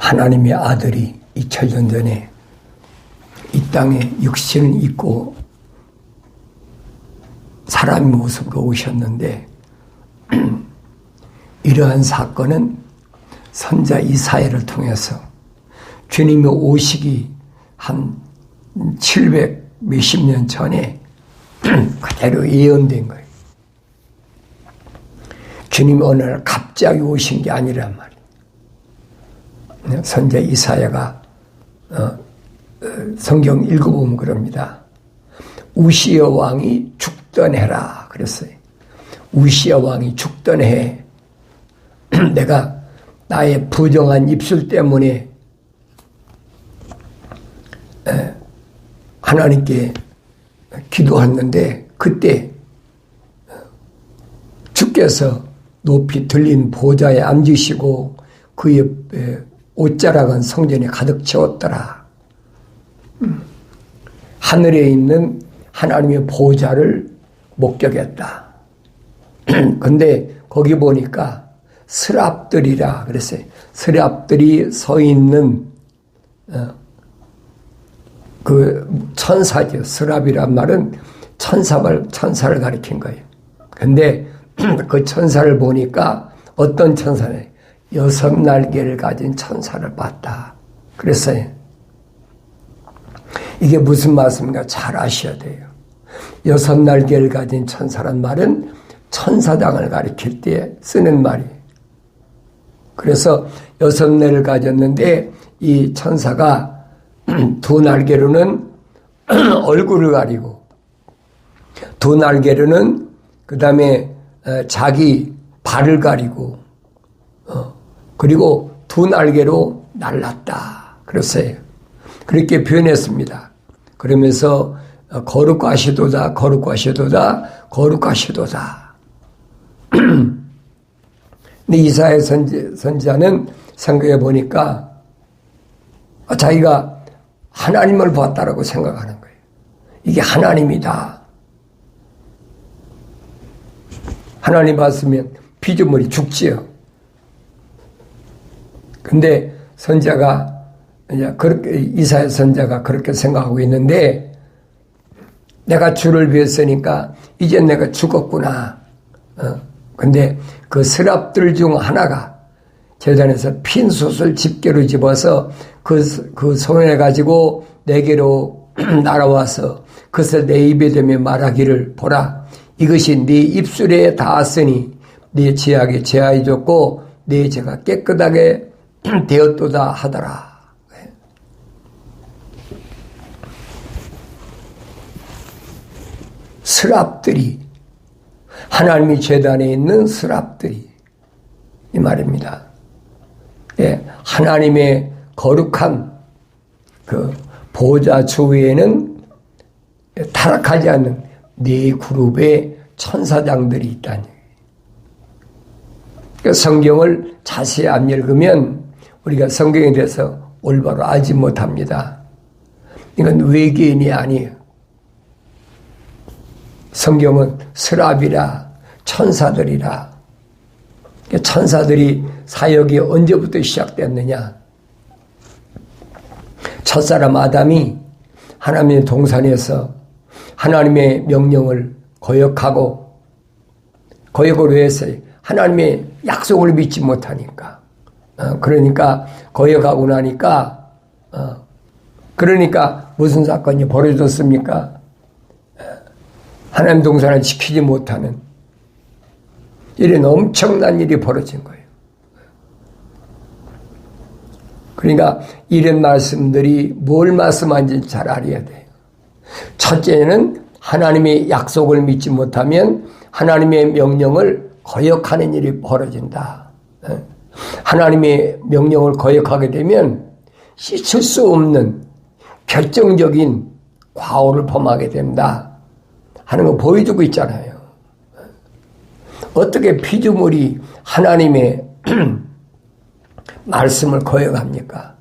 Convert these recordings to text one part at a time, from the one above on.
하나님의 아들이 2000년 전에 이 땅에 육신을 입고 사람의 모습으로 오셨는데 이러한 사건은 선자 이사야를 통해서 주님이 오시기 한 700 몇십 년 전에 그대로 예언된 거예요. 주님이 어느 날 갑자기 오신 게 아니란 말이에요. 선자 이사야가 성경 읽어보면 그럽니다. 우시야 왕이 죽던 해라 그랬어요. 우시야 왕이 죽던 해에 내가 나의 부정한 입술 때문에 하나님께 기도했는데 그때 주께서 높이 들린 보좌에 앉으시고 그 옆에 옷자락은 성전에 가득 채웠더라. 하늘에 있는 하나님의 보좌를 목격했다. 근데 거기 보니까 스랍들이라 그랬어요. 스랍들이 서 있는 그 천사죠. 스랍이란 말은 천사를 가리킨 거예요. 근데 그 천사를 보니까 어떤 천사네? 6날개를 가진 천사를 봤다. 그랬어요. 이게 무슨 말씀인가 잘 아셔야 돼요. 6날개를 가진 천사란 말은 천사장을 가리킬 때 쓰는 말이에요. 그래서 6날개를 가졌는데 이 천사가 2날개로는 얼굴을 가리고 2날개로는 그 다음에 자기 발을 가리고 그리고 2날개로 날랐다 그랬어요. 그렇게 표현했습니다. 그러면서 거룩하시도다 거룩하시도다 거룩하시도다. 근데 이사야 선지자는 생각해 보니까 자기가 하나님을 봤다라고 생각하는 거예요. 이게 하나님이다. 하나님 봤으면 피조물이 죽지요. 근데 선자가 그렇게 이사야 선자가 그렇게 생각하고 있는데 내가 주를 뵀으니까 이제 내가 죽었구나. 근데 그 스랍들 중 하나가 제단에서 핀 솥을 집게로 집어서 그 손에 가지고 내게로 날아와서 그것을 내 입에 대며 말하기를 보라. 이것이 네 입술에 닿았으니 네 죄악이 제하여졌고 네 죄가 깨끗하게 되었도다 하더라. 스랍들이 하나님의 제단에 있는 스랍들이 이 말입니다. 예, 하나님의 거룩한 그 보좌 주위에는 타락하지 않는 네 그룹의 천사장들이 있다니. 그러니까 성경을 자세히 안 읽으면 우리가 성경에 대해서 올바로 알지 못합니다. 이건 외계인이 아니에요. 성경은 스랍이라 천사들이라. 천사들이 사역이 언제부터 시작됐느냐. 첫사람 아담이 하나님의 동산에서 하나님의 명령을 거역을 왜 했어요? 하나님의 약속을 믿지 못하니까. 그러니까 거역하고 나니까 그러니까 무슨 사건이 벌어졌습니까? 하나님 동산을 지키지 못하는 이런 엄청난 일이 벌어진 거예요. 그러니까 이런 말씀들이 뭘 말씀하는지 잘 알아야 돼요. 첫째는 하나님의 약속을 믿지 못하면 하나님의 명령을 거역하는 일이 벌어진다. 하나님의 명령을 거역하게 되면 씻을 수 없는 결정적인 과오를 범하게 된다 하는 거 보여주고 있잖아요. 어떻게 피조물이 하나님의 말씀을 거역합니까?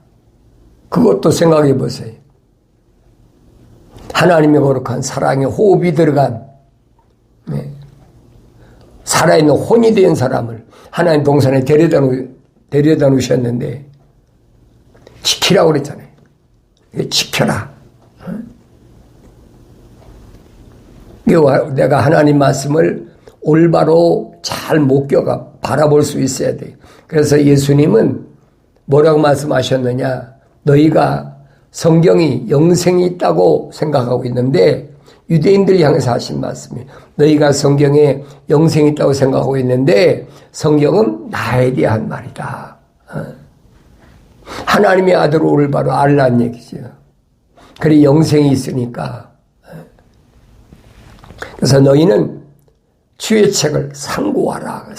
그것도 생각해 보세요. 하나님의 거룩한 사랑의 호흡이 들어간 살아있는 혼이 된 사람을 하나님 동산에 데려다 놓으셨는데 지키라고 그랬잖아요. 지켜라. 내가 하나님 말씀을 올바로 잘 목격하 바라볼 수 있어야 돼요. 그래서 예수님은 뭐라고 말씀하셨느냐? 너희가 성경이 영생이 있다고 생각하고 있는데, 유대인들 향해서 하신 말씀이에요. 너희가 성경에 영생이 있다고 생각하고 있는데 성경은 나에 대한 말이다. 하나님의 아들을 올바로 알라는 얘기죠. 그래 영생이 있으니까. 그래서 너희는 주의 책을 상고하라.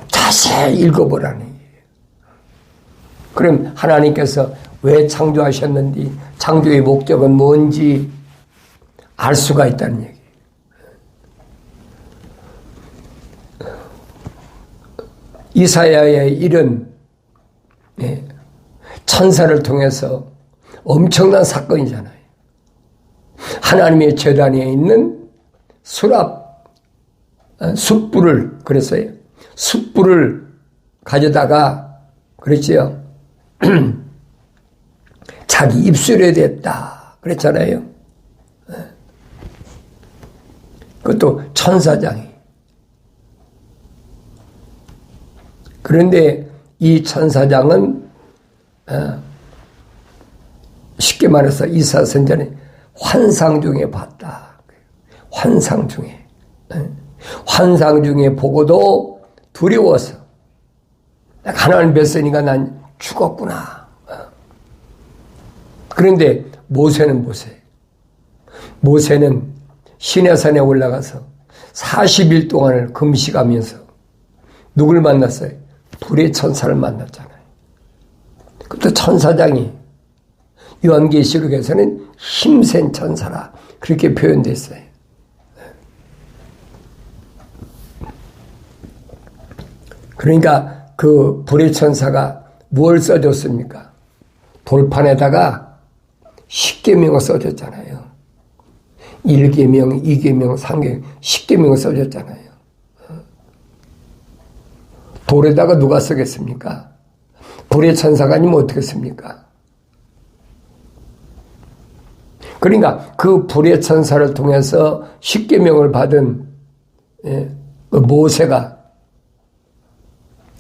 자세히 읽어보라는 얘기예요. 그럼 하나님께서 왜 창조하셨는지, 창조의 목적은 뭔지 알 수가 있다는 얘기예요. 이사야의 일은 천사를 통해서 엄청난 사건이잖아요. 하나님의 제단에 있는 숯불을, 그랬어요. 숯불을 가져다가, 그랬지요. 자기 입술에 댔다. 그랬잖아요. 그것도 천사장이. 그런데 이 천사장은 쉽게 말해서 이사야 선지자는 환상 중에 봤다. 환상 중에 보고도 두려워서 하나님 뵀으니까 난 죽었구나. 그런데 모세는 시내산에 올라가서 40일 동안을 금식하면서 누굴 만났어요? 불의 천사를 만났잖아요. 그것도 천사장이 요한계시록에서는 힘센 천사라 그렇게 표현됐어요. 그러니까 그 불의 천사가 뭘 써줬습니까? 돌판에다가 십계명을 써줬잖아요. 1계명, 2계명, 3계명, 10계명을 써줬잖아요. 돌에다가 누가 쓰겠습니까? 불의 천사가 아니면 어떻게 씁니까? 그러니까 그 불의 천사를 통해서 10계명을 받은 그 모세가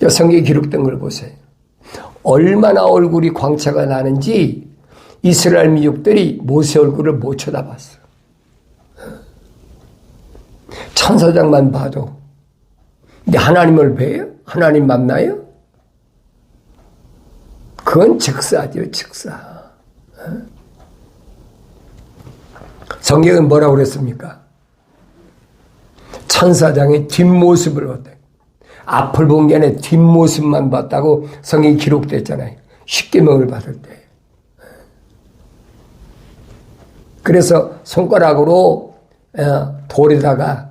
성경에 기록된 걸 보세요. 얼마나 얼굴이 광채가 나는지 이스라엘 민족들이 모세 얼굴을 못 쳐다봤어. 천사장만 봐도. 근데 하나님을 뵈요? 하나님 만나요? 그건 즉사죠, 즉사. 성경은 뭐라고 그랬습니까? 천사장의 뒷모습을 봤다. 앞을 본 게 아니라 뒷모습만 봤다고 성경이 기록됐잖아요. 십계명을 받을 때. 그래서 손가락으로 돌에다가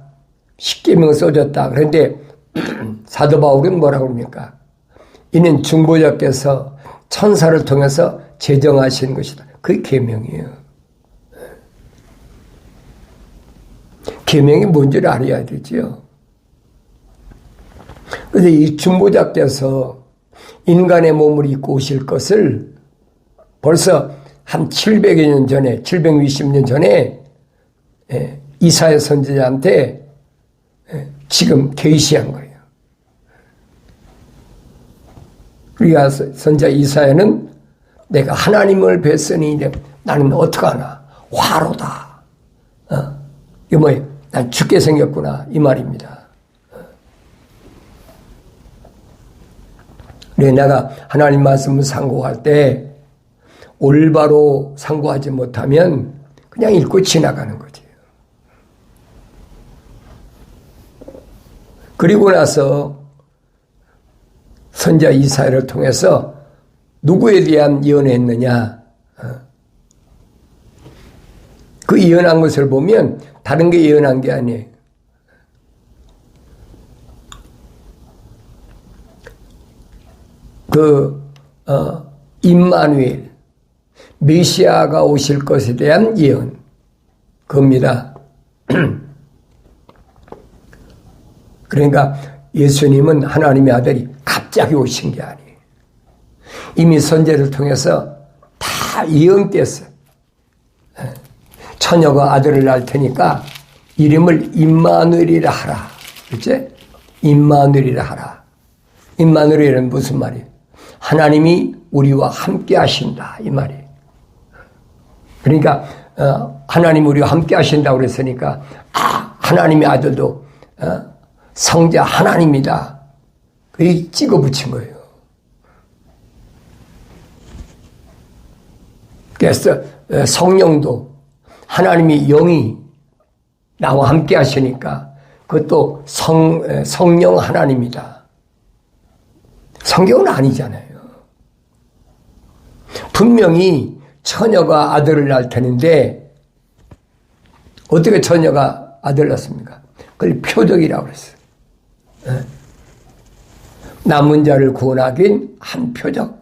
십계명을 써줬다. 그런데 사도 바울은 뭐라고 합니까? 이는 중보자께서 천사를 통해서 제정하신 것이다. 그게 계명이에요. 계명이 뭔지를 알아야 되지요. 그래서 이 중보자께서 인간의 몸을 입고 오실 것을 벌써 한 700여 년 전에, 760년 전에 이사야 선지자한테 지금 계시한 거예요. 그러니까 선지자 이사야는 내가 하나님을 뵀으니 나는 어떡하나? 화로다. 이게 뭐예요? 난 죽게 생겼구나. 이 말입니다. 그래, 내가 하나님 말씀을 상고할 때 올바로 상고하지 못하면 그냥 읽고 지나가는 거지. 그리고 나서 선지자 이사야를 통해서 누구에 대한 예언을 했느냐? 그 예언한 것을 보면 다른 게 예언한 게 아니에요. 임마누엘, 메시아가 오실 것에 대한 예언, 겁니다. 그러니까 예수님은 하나님의 아들이 갑자기 오신 게 아니에요. 이미 선제를 통해서 다 예언됐어요. 처녀가 아들을 낳을 테니까 이름을 임마누엘이라 하라. 그렇지? 임마누엘이라 하라. 임마누엘은 무슨 말이에요? 하나님이 우리와 함께 하신다 이 말이에요. 그러니까 하나님 우리와 함께 하신다고 그랬으니까 하나님의 아들도 성자 하나님이다. 그게 찍어 붙인 거예요. 그래서 성령도 하나님이 영이 나와 함께 하시니까 그것도 성령 하나님이다. 성경은 아니잖아요. 분명히 처녀가 아들을 낳을 테는데 어떻게 처녀가 아들을 낳습니까? 그걸 표적이라고 그랬어요. 남은 자를 구원하긴 한 표적.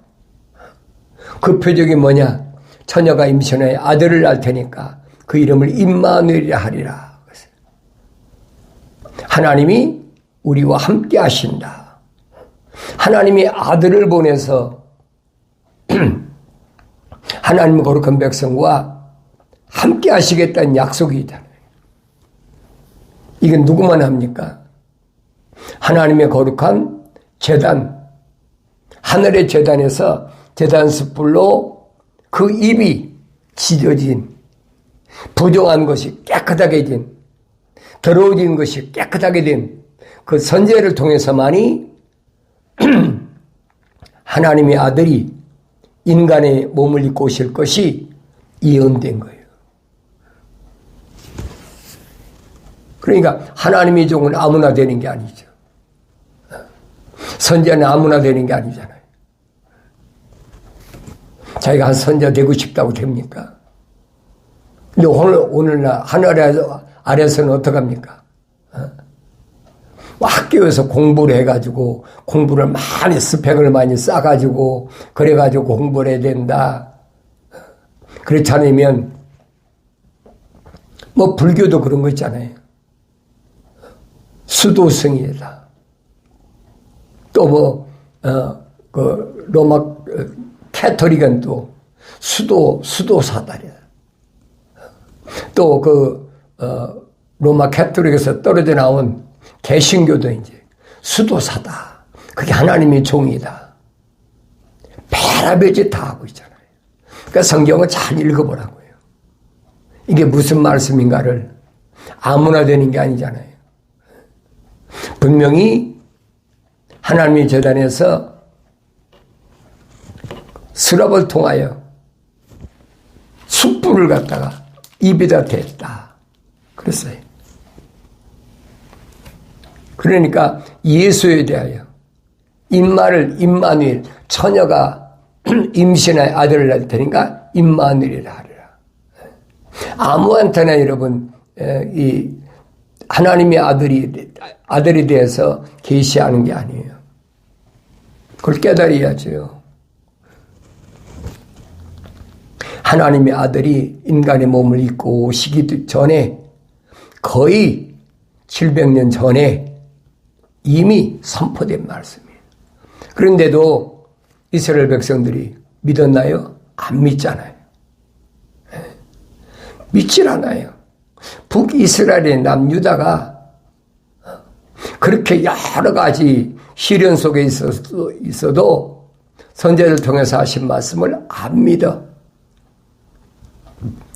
그 표적이 뭐냐? 처녀가 임신해 아들을 낳을 테니까 그 이름을 임마누엘이라 하리라. 하나님이 우리와 함께 하신다. 하나님이 아들을 보내서 하나님 거룩한 백성과 함께 하시겠다는 약속이 있잖아요. 이건 누구만 합니까? 하나님의 거룩한 제단, 하늘의 제단에서 제단 숯불로 그 입이 지져진 부정한 것이 깨끗하게 된 더러워진 것이 깨끗하게 된 그 선제를 통해서만이 하나님의 아들이 인간의 몸을 입고 오실 것이 예언된 거예요. 그러니까 하나님의 종은 아무나 되는 게 아니죠. 선자는 아무나 되는 게 아니잖아요. 자기가 한 선자 되고 싶다고 됩니까? 근데 오늘날 하늘 아래서는 어떡합니까? 학교에서 공부를 해가지고 공부를 많이 스펙을 많이 쌓아가지고 그래가지고 공부를 해야 된다. 그렇지 않으면 뭐 불교도 그런 거 있잖아요. 수도승이다. 또 그 로마 캐토릭은 또 수도사다리다. 또 로마 캐토릭에서 떨어져 나온 개신교도 이제 수도사다. 그게 하나님의 종이다. 별의별 다 하고 있잖아요. 그러니까 성경을 잘 읽어보라고요. 이게 무슨 말씀인가를 아무나 되는 게 아니잖아요. 분명히 하나님의 제단에서 수랍을 통하여 숯불을 갖다가 입에다 댔다. 그랬어요. 그러니까 예수에 대하여 임마누엘 처녀가 임신하여 아들을 낳을 테니까 임마누엘이라 하리라. 아무한테나 여러분 이 하나님의 아들에 대해서 계시하는 게 아니에요. 그걸 깨달아야죠. 하나님의 아들이 인간의 몸을 입고 오시기 전에 거의 700년 전에 이미 선포된 말씀이에요. 그런데도 이스라엘 백성들이 믿었나요? 안 믿잖아요. 믿질 않아요. 북이스라엘의 남유다가 그렇게 여러 가지 시련 속에 있어도 선제를 통해서 하신 말씀을 안 믿어.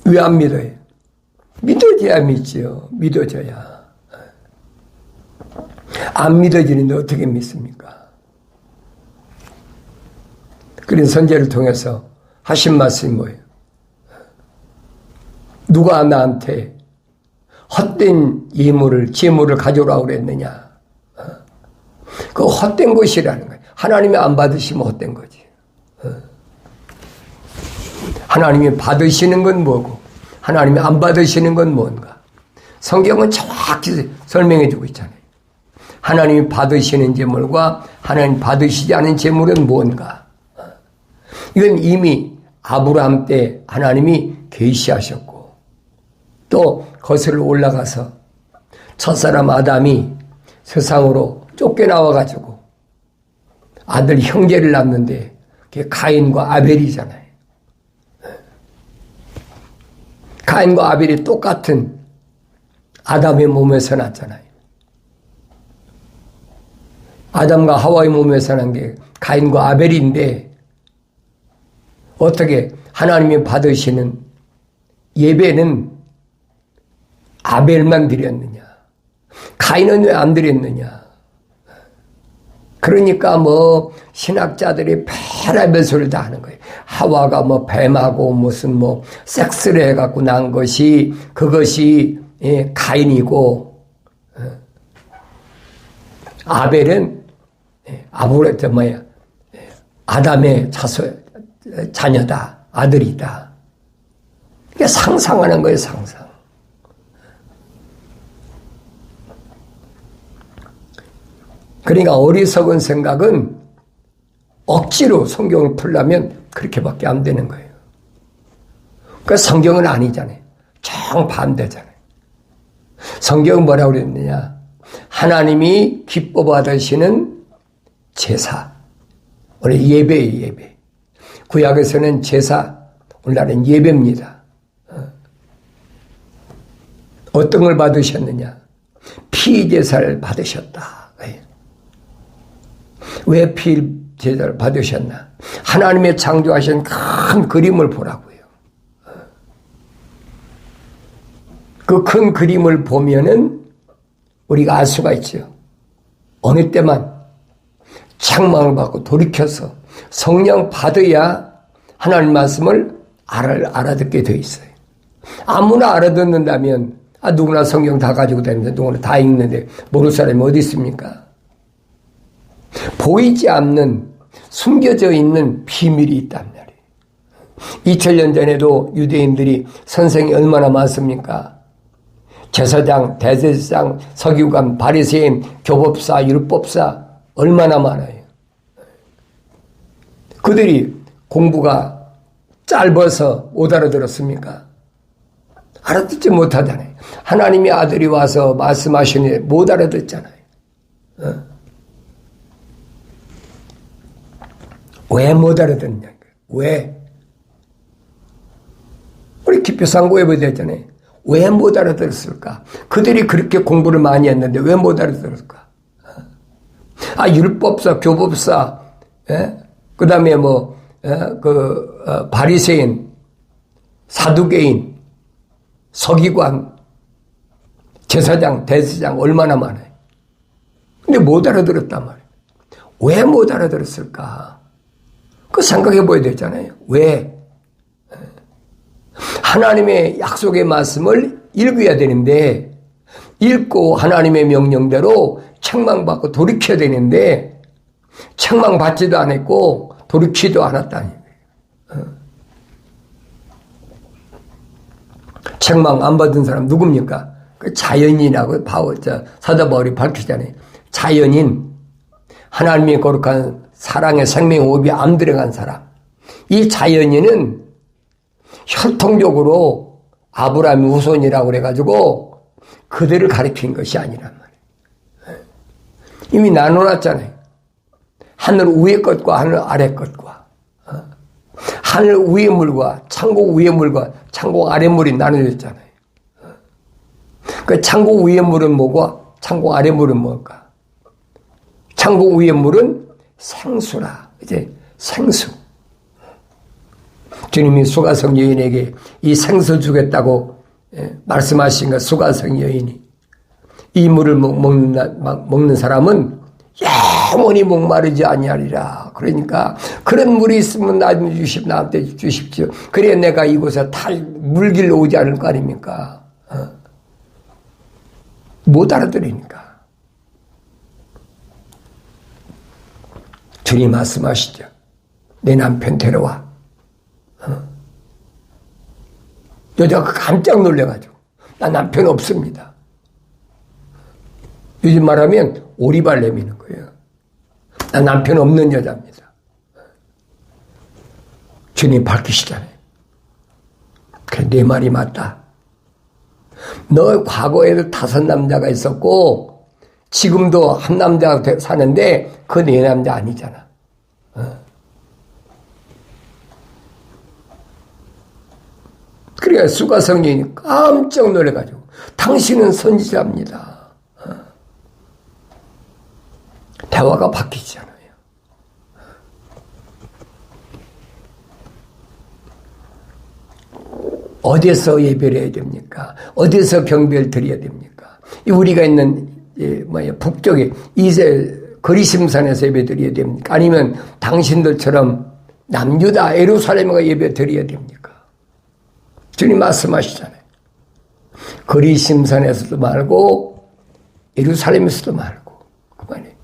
왜 안 믿어요? 믿어줘야 믿죠. 믿어줘야. 안 믿어지는데 어떻게 믿습니까? 그런 선제를 통해서 하신 말씀이 뭐예요? 누가 나한테 헛된 제물을 가져오라고 그랬느냐? 그 헛된 것이라는 거예요. 하나님이 안 받으시면 헛된 거지. 하나님이 받으시는 건 뭐고 하나님이 안 받으시는 건 뭔가? 성경은 정확히 설명해 주고 있잖아요. 하나님이 받으시는 제물과 하나님 받으시지 않은 제물은 뭔가? 이건 이미 아브라함 때 하나님이 계시하셨고 또 거슬러 올라가서 첫사람 아담이 세상으로 쫓겨나와 가지고 아들 형제를 낳는데 그게 가인과 아벨이잖아요. 가인과 아벨이 똑같은 아담의 몸에서 났잖아요. 아담과 하와의 몸에서 난 게 가인과 아벨인데 어떻게 하나님이 받으시는 예배는 아벨만 드렸느냐? 가인은 왜 안 드렸느냐? 그러니까 신학자들이 별의별 소리를 다 하는 거예요. 하와가 뱀하고 무슨 섹스를 해갖고 난 것이 그것이 가인이고 아벨은 아브라함 아담의 자녀다, 아들이다. 이게 상상하는 거예요, 상상. 그러니까 어리석은 생각은 억지로 성경을 풀려면 그렇게밖에 안 되는 거예요. 그러니까 성경은 아니잖아요. 정반대잖아요. 성경은 뭐라고 그랬느냐? 하나님이 기뻐 받으시는 제사. 원래 예배예요, 예배. 구약에서는 제사, 오늘날은 예배입니다. 어떤 걸 받으셨느냐? 피제사를 받으셨다. 왜 피제사를 받으셨나? 하나님의 창조하신 큰 그림을 보라고요. 그 큰 그림을 보면은 우리가 알 수가 있죠. 어느 때만 책망을 받고 돌이켜서 성령 받아야 하나님 말씀을 알아듣게 돼 있어요. 아무나 알아듣는다면 누구나 성경 다 가지고 다니는데 누구나 다 읽는데 모를 사람이 어디 있습니까? 보이지 않는 숨겨져 있는 비밀이 있단 말이에요. 2000년 전에도 유대인들이 선생이 얼마나 많습니까? 제사장, 대제사장, 서기관, 바리새인, 교법사, 율법사 얼마나 많아요. 그들이 공부가 짧아서 못 알아들었습니까? 알아듣지 못하잖아요. 하나님의 아들이 와서 말씀하시니 못 알아듣잖아요. 왜 못 알아듣냐? 왜? 우리 기표상고해 보야 되잖아요. 왜 못 알아들었을까? 그들이 그렇게 공부를 많이 했는데 왜 못 알아들었을까? 율법사, 교법사, 그 다음에 바리새인, 사두개인, 서기관, 제사장, 대제사장 얼마나 많아요. 근데 못 알아들었단 말이에요. 왜 못 알아들었을까? 그 생각해 보야 되잖아요. 왜? 하나님의 약속의 말씀을 읽어야 되는데 읽고 하나님의 명령대로 책망받고 돌이켜야 되는데 책망받지도 않았고 돌이키지도 않았다니. 책망 안 받은 사람 누굽니까? 그 자연인이라고 사도 바울이 밝히잖아요. 자연인, 하나님의 거룩한 사랑의 생명 호흡이 안 들어간 사람. 이 자연인은 혈통적으로 아브라함의 후손이라고 그래가지고 그들을 가리킨 것이 아니란 말이에요. 이미 나눠놨잖아요. 하늘 위의 것과 하늘 아래 것과 하늘 위의 물과 창고 위의 물과 창고 아래 물이 나눠졌잖아요. 그 창고 위의 물은 뭐고 창고 아래 물은 뭘까? 창고 위의 물은 생수라. 이제 생수. 주님이 수가성 여인에게 이 생수 주겠다고 말씀하신 것, 수가성 여인이 이 물을 먹는 사람은 영원히 목마르지 아니하리라. 그러니까 그런 물이 있으면 나한테 주십시오. 그래야 내가 이곳에 물길로 오지 않을 거 아닙니까? 못 알아들으니까. 주님 말씀하시죠. 내 남편 데려와. 여자가 깜짝 놀래가지고 나 남편 없습니다. 요즘 말하면 오리발 내미는 거예요. 나 남편 없는 여자입니다. 주님 밝히시잖아요. 그래, 내 말이 맞다. 너 과거에도 5 남자가 있었고 지금도 한 남자가 사는데 그 네 남자 아니잖아. 그래야 수가 성령이 깜짝 놀래가지고 당신은 선지자입니다. 대화가 바뀌잖아요. 어디서 예배를 해야 됩니까? 어디서 경배를 드려야 됩니까? 우리가 있는 북쪽에 이제 거리심산에서 예배 드려야 됩니까? 아니면 당신들처럼 남유다 예루살렘에 예배 드려야 됩니까? 주님 말씀하시잖아요. 거리심산에서도 말고 예루살렘에서도 말고 그만해.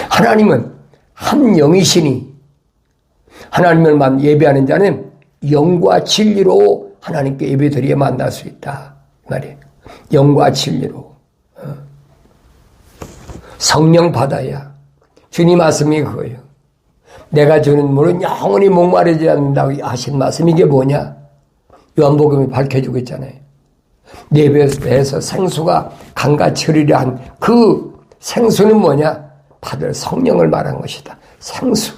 하나님은 한 영이시니 하나님을만 예배하는 자는 영과 진리로 하나님께 예배 드려야 만날 수 있다. 말이에요. 영과 진리로. 성령 받아야. 주님 말씀이 그거예요. 내가 주는 물은 영원히 목마르지 않는다고 하신 말씀 이게 뭐냐? 요한복음이 밝혀주고 있잖아요. 내 배에서 생수가 강같이 흐르려 한 그 생수는 뭐냐? 받을 성령을 말한 것이다. 생수.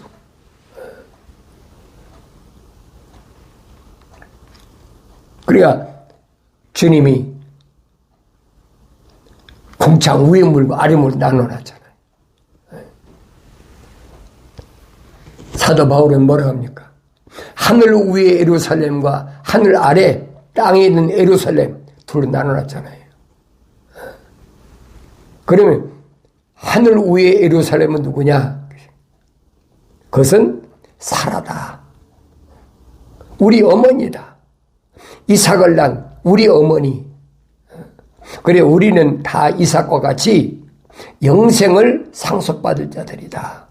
그러니까 주님이 궁창 위의 물과 아래 물을 나눠놨잖아요. 사도 바울은 뭐라 합니까? 하늘 위의 예루살렘과 하늘 아래 땅에 있는 예루살렘 둘로 나눠놨잖아요. 그러면 하늘 위의 예루살렘은 누구냐? 그것은 사라다. 우리 어머니다. 이삭을 난 우리 어머니. 그래 우리는 다 이삭과 같이 영생을 상속받을 자들이다.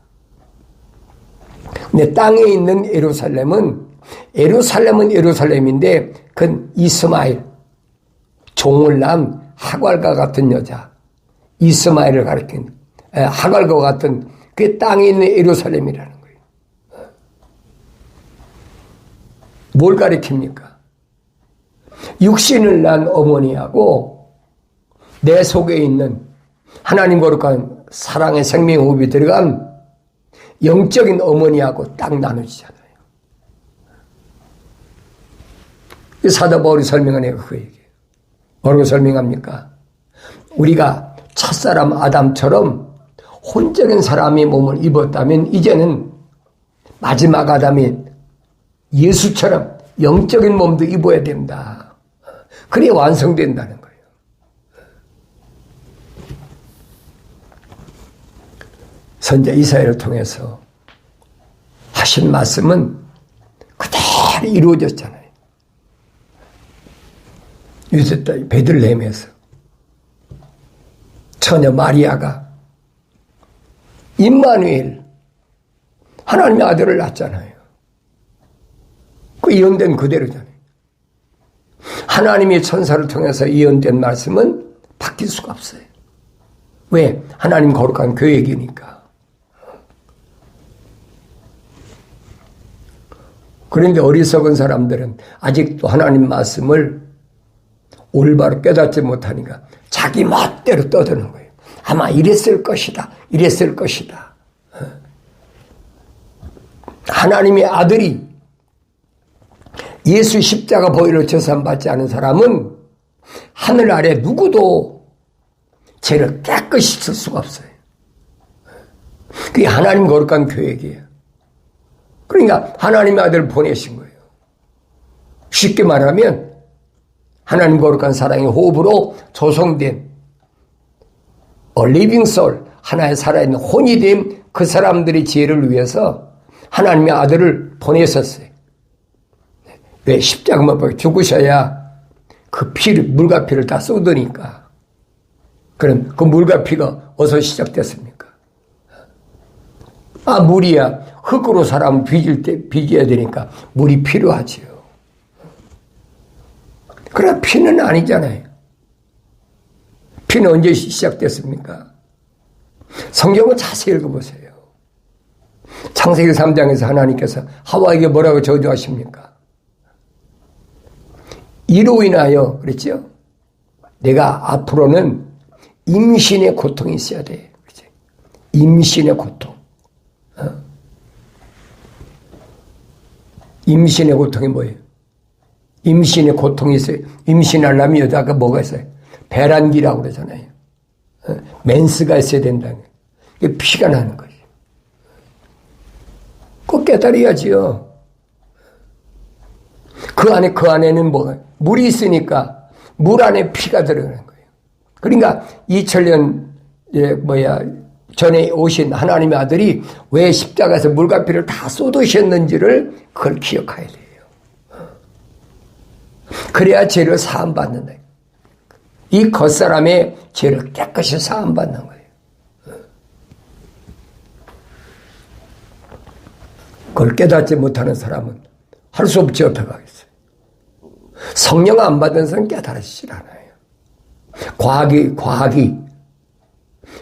근데 땅에 있는 예루살렘은 예루살렘인데 그건 이스마엘 종을 낳은 하갈과 같은 여자 이스마엘을 가리킨 하갈과 같은 그 땅에 있는 예루살렘이라는 거예요. 뭘 가리킵니까? 육신을 낳은 어머니하고 내 속에 있는 하나님 거룩한 사랑의 생명호흡이 들어간 영적인 어머니하고 딱 나눠지잖아요. 사도 바울이 설명한 애가 그 얘기예요. 뭐라고 설명합니까? 우리가 첫사람 아담처럼 혼적인 사람의 몸을 입었다면 이제는 마지막 아담이 예수처럼 영적인 몸도 입어야 된다. 그래야 완성된다는 거예요. 선자 이사야를 통해서 하신 말씀은 그대로 이루어졌잖아요. 유대 땅 베들레헴에서 처녀 마리아가 임마누엘 하나님의 아들을 낳았잖아요. 그 예언된 그대로잖아요. 하나님의 천사를 통해서 예언된 말씀은 바뀔 수가 없어요. 왜? 하나님 거룩한 계획이니까. 그런데 어리석은 사람들은 아직도 하나님 말씀을 올바로 깨닫지 못하니까 자기 멋대로 떠드는 거예요. 아마 이랬을 것이다. 이랬을 것이다. 하나님의 아들이 예수 십자가 보혈로 제사받지 않은 사람은 하늘 아래 누구도 죄를 깨끗이 칠 수가 없어요. 그게 하나님 거룩한 계획이에요. 그러니까 하나님의 아들을 보내신 거예요. 쉽게 말하면 하나님 거룩한 사랑의 호흡으로 조성된 living soul, 하나의 살아있는 혼이 된 그 사람들의 지혜를 위해서 하나님의 아들을 보내셨어요. 왜? 십자가만 보고 죽으셔야 그 피를, 물과 피를 다 쏟으니까. 그럼 그 물과 피가 어디서 시작됐습니까? 물이야. 흙으로 사람을 빚어야 되니까 물이 필요하지요. 그러나 피는 아니잖아요. 피는 언제 시작됐습니까? 성경을 자세히 읽어보세요. 창세기 3장에서 하나님께서 하와에게 뭐라고 저주하십니까? 이로 인하여 그랬죠? 내가 앞으로는 임신의 고통이 있어야 돼. 그렇지? 임신의 고통. 임신의 고통이 뭐예요? 임신의 고통이 있어요. 임신하려면 여자가 뭐가 있어요? 배란기라고 그러잖아요. 맨스가 있어야 된다는 거예요. 피가 나는 거예요. 꼭 깨달아야지요. 그 안에는 뭐가? 물이 있으니까 물 안에 피가 들어가는 거예요. 그러니까 2000년 전에 오신 하나님의 아들이 왜 십자가에서 물과 피를 다 쏟으셨는지를 그걸 기억해야 돼요. 그래야 죄를 사함받는다. 이 겉사람의 죄를 깨끗이 사함받는 거예요. 그걸 깨닫지 못하는 사람은 할 수 없지 어떻게 하겠어요. 성령 안 받은 사람은 깨달으시질 않아요. 과학이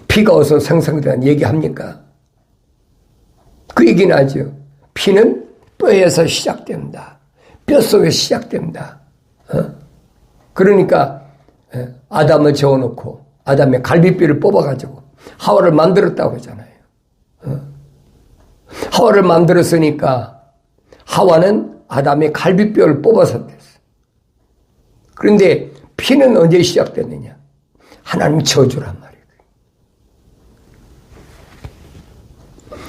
피가 어디서 생성되는 얘기합니까? 그 얘기는 하죠. 피는 뼈에서 시작됩니다. 뼛속에서 시작됩니다. 그러니까 아담을 재워놓고 아담의 갈비뼈를 뽑아가지고 하와를 만들었다고 하잖아요. 하와를 만들었으니까 하와는 아담의 갈비뼈를 뽑아서 됐어. 그런데 피는 언제 시작됐느냐? 하나님 저주란 말이에요.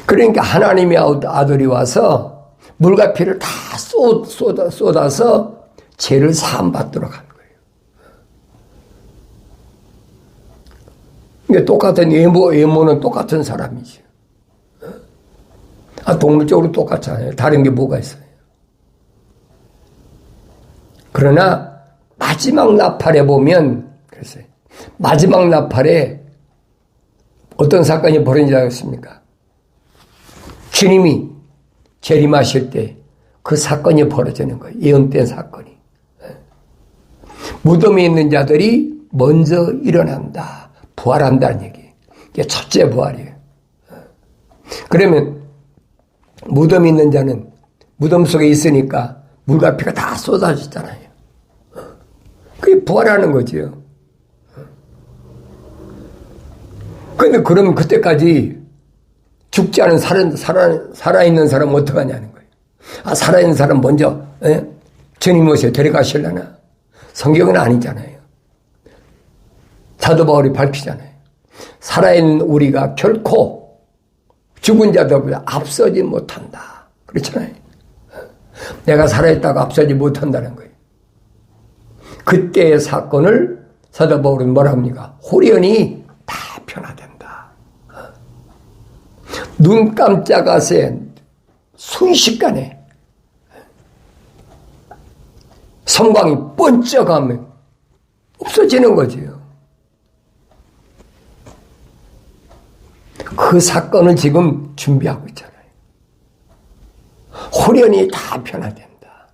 그러니까 하나님의 아들이 와서 물과 피를 다 쏟아서 죄를 사함받도록 한 거예요. 그러니까 똑같은 외모는 똑같은 사람이죠. 동물적으로 똑같잖아요. 다른 게 뭐가 있어요. 그러나 마지막 나팔에 보면 그랬어요. 마지막 나팔에 어떤 사건이 벌어지지 않습니까? 주님이 재림하실 때 그 사건이 벌어지는 거예요. 예언된 사건이. 무덤에 있는 자들이 먼저 일어난다. 부활한다는 얘기예요. 이게 첫째 부활이에요. 그러면 무덤에 있는 자는 무덤 속에 있으니까 물과 피가 다 쏟아졌잖아요. 그게 부활하는 거지요. 그런데 그러면 그때까지 죽지 않은 살아있는 사람은 어떡하냐는 거예요. 살아있는 사람 먼저 주님 오셔 데려가시려나? 성경은 아니잖아요. 사도 바울이 밝히잖아요. 살아있는 우리가 결코 죽은 자들보다 앞서지 못한다. 그렇잖아요. 내가 살아있다고 앞서지 못한다는 거예요. 그때의 사건을 사도 바울은 뭐라 합니까? 호련히 다 변화된다. 눈 깜짝아새 순식간에 성광이 번쩍하면 없어지는 거지요. 그 사건을 지금 준비하고 있잖아요. 호련히 다 변화된다.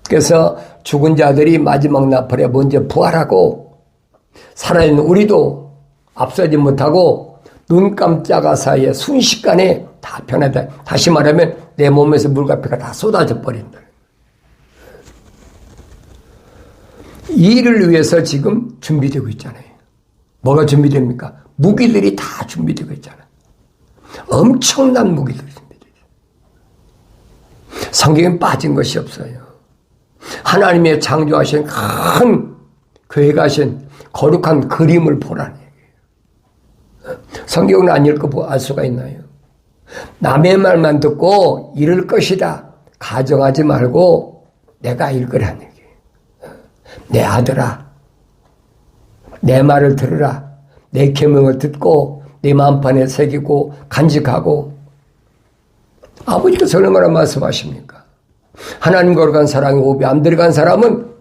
그래서 죽은 자들이 마지막 나팔에 먼저 부활하고 살아있는 우리도 앞서지 못하고 눈 깜짝아 사이에 순식간에 다 변화된다. 다시 말하면 내 몸에서 물과 피가 다 쏟아져 버린다. 이 일을 위해서 지금 준비되고 있잖아요. 뭐가 준비됩니까? 무기들이 다 준비되고 있잖아요. 엄청난 무기들이 준비되어 있어요. 성경에 빠진 것이 없어요. 하나님의 창조하신 큰 계획하신 거룩한 그림을 보라는 얘기예요. 성경은 안 읽고 알 수가 있나요? 남의 말만 듣고 이럴 것이다 가정하지 말고 내가 읽으라는 얘기예요. 내 아들아, 내 말을 들으라. 내 계명을 듣고 내 마음판에 새기고 간직하고. 아버지께서 얼마나 말씀하십니까? 하나님 거룩한 사랑이 오비 안 들어간 사람은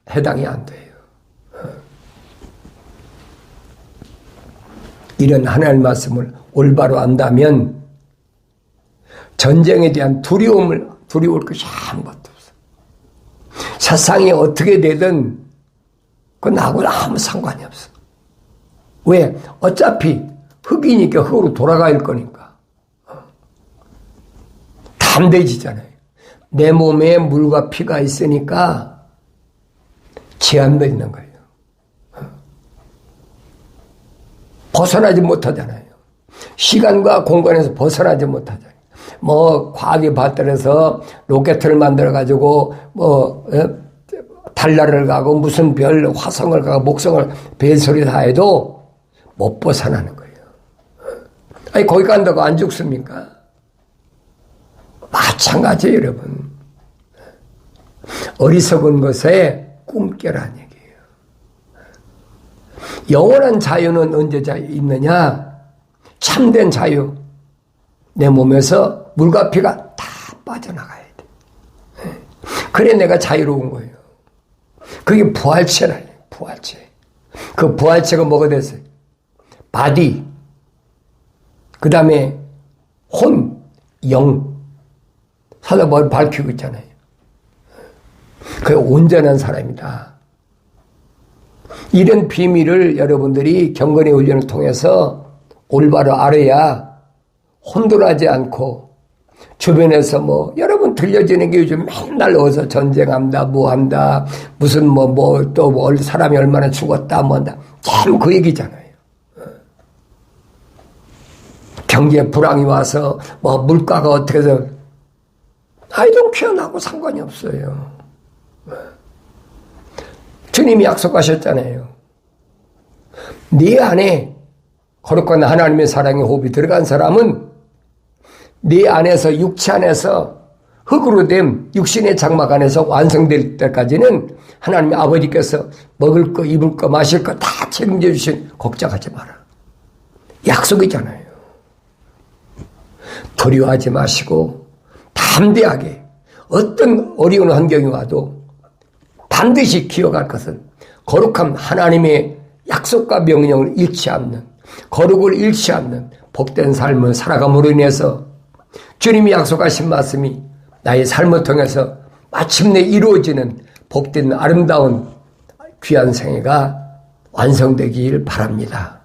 해당이 안 돼요. 이런 하나님 말씀을 올바로 안다면 전쟁에 대한 두려울 것이 아무것도 없어. 세상이 어떻게 되든 그건 나하고 아무 상관이 없어. 왜? 어차피 흙이니까 흙으로 돌아갈 거니까. 담대해지잖아요. 내 몸에 물과 피가 있으니까 제한도 있는 거예요. 벗어나지 못하잖아요. 시간과 공간에서 벗어나지 못하잖아요. 과학이 발달해서 로켓을 만들어가지고, 달나라를 가고 무슨 별 화성을 가고 목성을 벨소리 다 해도 못 벗어나는 거예요. 아니 거기 간다고 안 죽습니까? 마찬가지예요, 여러분. 어리석은 것에 꿈깨라는 얘기예요. 영원한 자유는 언제 있느냐? 참된 자유. 내 몸에서 물과 피가 다 빠져나가야 돼. 그래 내가 자유로운 거예요. 그게 부활체라. 부활체. 그 부활체가 뭐가 됐어요? 바디. 그 다음에 혼, 영. 사도 뭘 밝히고 있잖아요. 그게 온전한 사람이다. 이런 비밀을 여러분들이 경건의 훈련을 통해서 올바로 알아야 혼돈하지 않고 주변에서 뭐 여러분 들려지는 게 요즘 맨날 어서 전쟁한다 뭐한다 무슨 또 사람이 얼마나 죽었다 뭐한다 참 그 얘기잖아요. 경제 불황이 와서 뭐 물가가 어떻게 해서 아이도 피어나고 상관이 없어요. 주님이 약속하셨잖아요. 네 안에 거룩한 하나님의 사랑의 호흡이 들어간 사람은 네 안에서 육체 안에서 흙으로 된 육신의 장막 안에서 완성될 때까지는 하나님의 아버지께서 먹을 거 입을 거 마실 거 다 책임져 주신 걱정하지 마라. 약속이잖아요. 두려워하지 마시고 담대하게 어떤 어려운 환경이 와도 반드시 기억할 것은 거룩한 하나님의 약속과 명령을 잃지 않는 거룩을 잃지 않는 복된 삶을 살아감으로 인해서 주님이 약속하신 말씀이 나의 삶을 통해서 마침내 이루어지는 복된 아름다운 귀한 생애가 완성되길 바랍니다.